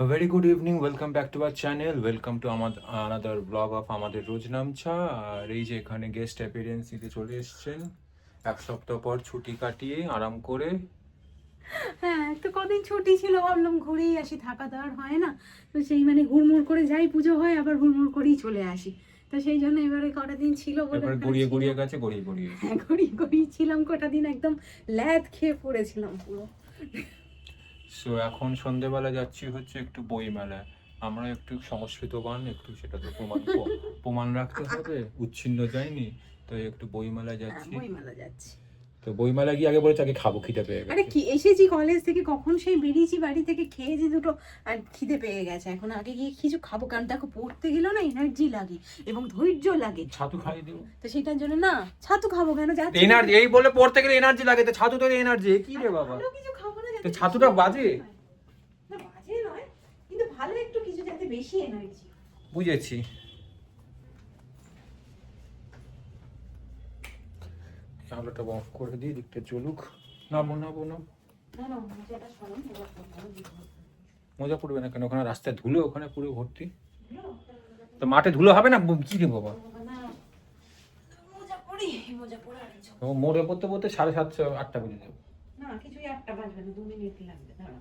A very good evening. Welcome back to our channel. Welcome to another vlog of আমাদের রোজ নামছা। আর এই যে এখানে guest appearance নিতে চলে এসেছেন এক সপ্তাহ পর ছুটি কাটিয়ে আরাম করে। হ্যাঁ, তো কদিন ছুটি ছিল, ভাবলাম ঘুরেই আসি, থাকা তো আর হয় না। তো সেই মানে হুড়মুড় করে যাই, পুজো হয় আবার হুড়মুড় করেই চলে আসি। তো সেই জন্য এবারে কটা দিন ছিল বলে এবার গড়িয়ে গড়িয়ে গেছে, গড়িয়ে গড়িয়ে হ্যাঁ, গড়িয়ে ছিলাম কটা দিন, একদম ল্যাদ খেয়ে পড়েছিলাম পুরো। সো এখন সন্ধেবেলা যাচ্ছি হচ্ছে একটু বই মেলায়। আমরা একটু সংস্কৃতবান, একটু সেটা তো প্রমাণ রাখতে হবে, উচ্ছিন্ন যায়নি। তো একটু বই মেলায় যাচ্ছি। বইমেলা যাচ্ছি। তো বইমেলা গিয়ে আগে বলেছে আগে খাবো, খিদে পেয়ে আরে গেছে। কি এসেছি কলেজ থেকে, কখন সেই বেরিয়েছি বাড়ি থেকে, খেয়েছি দুটো আর খিদে পেয়ে গেছে। এখন আগে গিয়ে কিছু খাবো, কারণ দেখো পড়তে গেলেও না এনার্জি লাগে এবং ধৈর্য লাগে। ছাতু খাইয়ে দেবো। তো সেটার জন্য না, ছাতু খাবো কেন, যাচ্ছি এনার্জি এই বলে পড়তে গেলে এনার্জি লাগে, তো ছাতু তো এনার্জি কি রে বাবা। ভালো কিছু খাবো না, তো ছাতুটা বাজে? না বাজে নয়, কিন্তু ভালো একটু কিছু যাতে বেশি এনার্জি। বুঝেছি। আলোটা অফ করে দিই, দিকটা চলুক। নামো নামো নামো। না না, মজাটা শোনো, মজা পড়বে না কেন? ওখানে রাস্তায় ধুলো, ওখানে পুরো ভর্তি। তো মাঠে ধুলো হবে না কি রে বাবা? মজা পড়ি, মজা পড়ে আর কিছু ও মোড়ে পড়তে পড়তে 7:30 8টা বেজে যাবে। না, কিছুই 8টা বাজবে না, 2 মিনিট লাগবে। দাঁড়াও,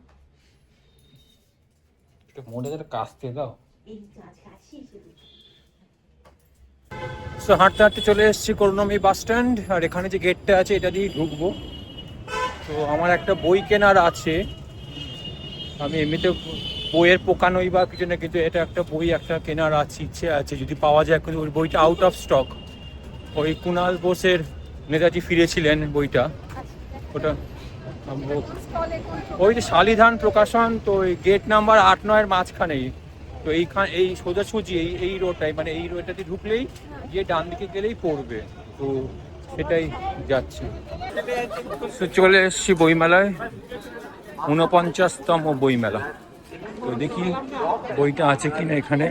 একটু মোড়ে যেটা কাস্তে দাও। এই তো আজকে আসি এসে দেখি। সো হাঁটতে হাঁটতে চলে এসেছি করুণাময়ী বাস স্ট্যান্ড। আর এখানে যে গেটটা আছে এটা দিয়ে ঢুকবো। তো আমার একটা বই কেনার আছে। আমি এমনিতে বইয়ের পোকা নই বা কিছু না, কিন্তু এটা একটা বই একটা কেনার আছে, ইচ্ছে আছে যদি পাওয়া যায়। কিন্তু ওই বইটা আউট অফ স্টক। ওই কুণাল বোসের নেতাজি ফিরেছিলেন বইটা, ওটা ওই যে শালিধান প্রকাশন। তো ওই গেট নাম্বার 8-9 মাঝখানেই। তো এই সোজাসুজি এই রোডটাই, মানে এই রোডটাতে ঢুকলেই গিয়ে ডান দিকে গেলেই পড়বে। তো সেটাই যাচ্ছি। তো চলে এসেছি বইমেলায়, 49তম বইমেলা। তো দেখি বইটা আছে কিনা এখানে।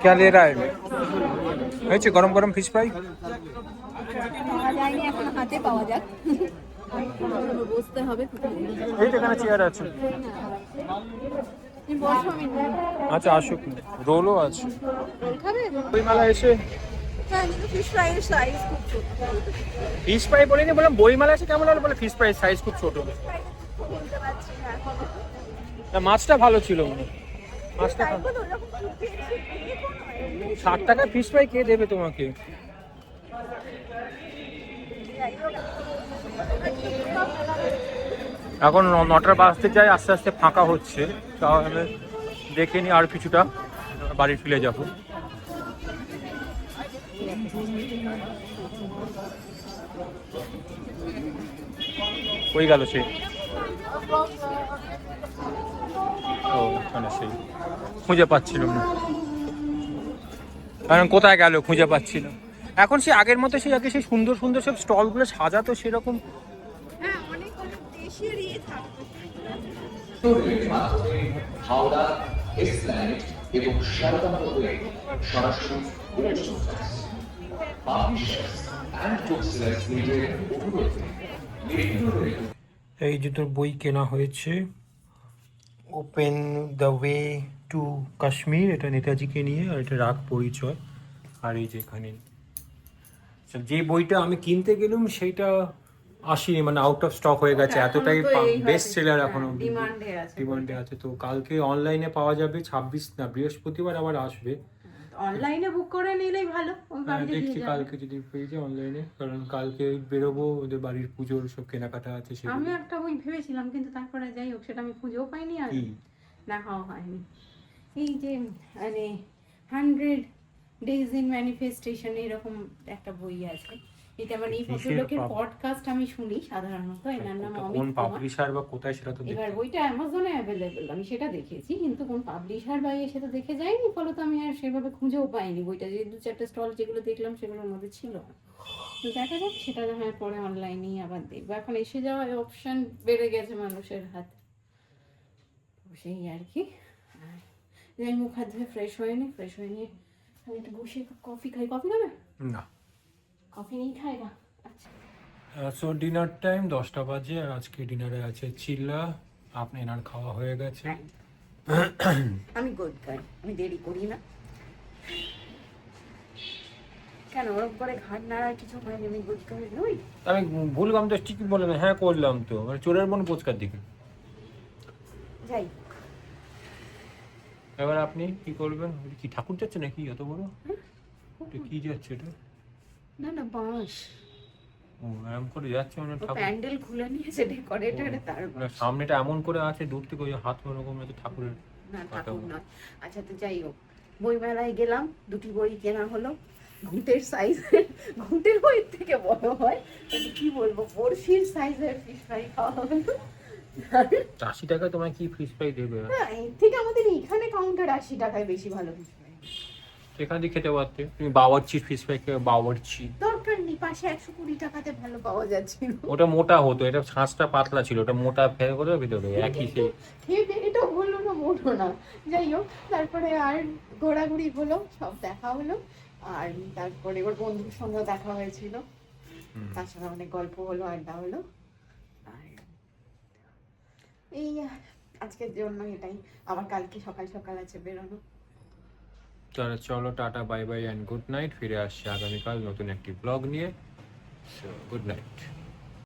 क्या ले रहा है? হয়েছে গরম গরম ফিশ ফ্রাই। পাওয়া যায়নি এখন, হাতে পাওয়া যাক, বসতে হবে। এই তো এখানে চেয়ার আছে। আচ্ছা আসুক, রোলও আছে। ওই মেলা এসে ফিশ ফ্রাইয়ের সাইজ খুব ছোট, ফিশ ফ্রাই বলিনি, বললাম বই মেলা এসে কেমন হলো, বলে ফিশ ফ্রাই সাইজ খুব ছোট। বলতে পারছি না এখনো। না মাছটা ভালো ছিল, মাছটা 60 টাকা ফিশ ফ্রাই কে দেবে তোমাকে? এখন 9টার বাজতে যায়, আস্তে আস্তে ফাঁকা হচ্ছে। তাহলে দেখে নি আর কিছুটা, বাড়ি ফিরে যাবো। কই গেল সে? ও ওখানে সেই খুঁজে পাচ্ছিলাম না, কারণ কোথায় গেল খুঁজে পাচ্ছিলাম। এখন সে আগের মতো সেই আগে সেই সুন্দর সুন্দর সব স্টলগুলো সাজাতো সেরকম। হ্যাঁ, অনেক দেশের ইয়ে থাকতো। হাওড়া এসল্যান্ড এবং শারদাম্বা হয়ে সরাসরি পাবলিশার্স অ্যান্ড বুকসেলার্স লিমিটেড অনুরোধে এই যে তোর বই কেনা হয়েছে, open the way to Kashmir, এটা নেতাজিকে নিয়ে, আর এটা রাগ পরিচয়। আর এই যে এখানে যে বইটা আমি কিনতে গেলাম সেইটা আসেনি, মানে আউট অফ স্টক হয়ে গেছে, এতটাই বেস্ট সেলার এখনো ডিমান্ডে আছে। তো কালকে অনলাইনে পাওয়া যাবে, 26 না বৃহস্পতিবার আবার আসবে। অনলাইনে বুক করে নিলেই ভালো, ওই বাড়িতে দিয়ে দেখছি যাবে। কালকে যদি পেয়ে যাই অনলাইনে, কারণ কালকে বেরোবো, ওদের বাড়ির পুজোর সব কেনাকাটা আছে আমি সেগুলো। একটা বই ভেবেছিলাম, কিন্তু তারপরে যাই হোক সেটা আমি খুঁজেও পাইনি আর কি? দেখাও হয়নি। এই যে মানে 100 ডেজ ইন ম্যানিফেস্টেশন এরকম একটা বই আছে, এটা মানে এই কিসের ভদ্রলোকের pub- পডকাস্ট আমি শুনি সাধারণত, এনার নাম কোন অমিত কুমার। পাবলিশার বা কোথায় সেটা তো এবার দেখতে ওইটা অ্যামাজনে অ্যাভেলেবেল, আমি সেটা দেখেছি, কিন্তু কোন পাবলিশার বা ইয়ে সেটা দেখে যাইনি, ফলত আমি আর সেভাবে খুঁজেও পাইনি বইটা। যে 2-4টা স্টল যেগুলো দেখলাম সেগুলোর মধ্যে ছিল না। তো দেখা যাক, সেটা না হয় পরে অনলাইনেই আবার দেখবো। এখন এসে যাওয়ার অপশন বেড়ে গেছে মানুষের হাতে, তো সেই আর কি। আর যাই মুখ হাত ধুয়ে ফ্রেশ হয়ে নিয়ে আমি একটু বসে কফি খাই। কফি খাবে? না। কফি নিয়ে খাই না? আচ্ছা। সো ডিনার টাইম 10টা বাজে, আর আজকে ডিনারে আছে চিল্লা। আপনি এনার খাওয়া হয়ে গেছে। আমি গুড গার্ল, আমি দেরি করি না। কেন ওরকম করে ঘাট নাড়ার কিছু হয়নি? আমি গুড গার্ল নই? আমি ভুললাম তো, ঠিকই বললেন, হ্যাঁ করলাম তো, মানে চোরের মন পোচকার দিকে। যাই। এবার আপনি কি করবেন? কি ঠাকুর যাচ্ছে নাকি অত বড়? এটা কি যাচ্ছে এটা? না না, বাঁশ। ও এরকম করে যাচ্ছে মানে ও ঠাকুর? প্যান্ডেল খুলে নিয়েছে ডেকোরেটর, তার না, সামনেটা এমন করে আছে, দূর থেকে ওই হাত ওরকম আছে ঠাকুরের। না ঠাকুর নয়। আচ্ছা, তো যাই হোক, বইমেলায় গেলাম, দুটি বই কেনা হলো। ঘুঁটের সাইজের, ঘুঁটের বইয়ের থেকে বড় হয়, মানে কি বলবো, বড়শির সাইজের ফিশ ফ্রাই খাওয়া হলো। 80 টাকা তোমায় কি ফিশ ফ্রাই দেবে? না, এর থেকে আমাদের এখানে কাউন্টার 80 টাকায় বেশি ভালো ফিশ ফ্রাই। সেখান দিয়ে খেতে পারতে তুমি, বাওয়ার্চি ফিশ ফ্রাই খেয়ে। বাওয়ার্চি দরকার নেই, পাশে 120 টাকাতে ভালো পাওয়া যাচ্ছিল। ওটা মোটা হতো, এটা ছাঁচটা পাতলা ছিল, ওটা মোটা ফেলে করে ভিতরে একই সেই। খেয়ে এটা হলো না, মোটো না। যাই হোক, তারপরে আর ঘোরাঘুরি হলো, সব দেখা হলো। আর তারপরে ওর বন্ধুর সঙ্গেও দেখা হয়েছিল, তার সঙ্গে অনেক গল্প হলো, আড্ডা হলো। আর এই আজকের জন্য এটাই। আবার কালকে সকাল সকাল আছে বেরোনো। তাহলে চলো, tata, bye bye and good night. ফিরে আসছি আগামীকাল নতুন একটি ব্লগ নিয়ে। So good night.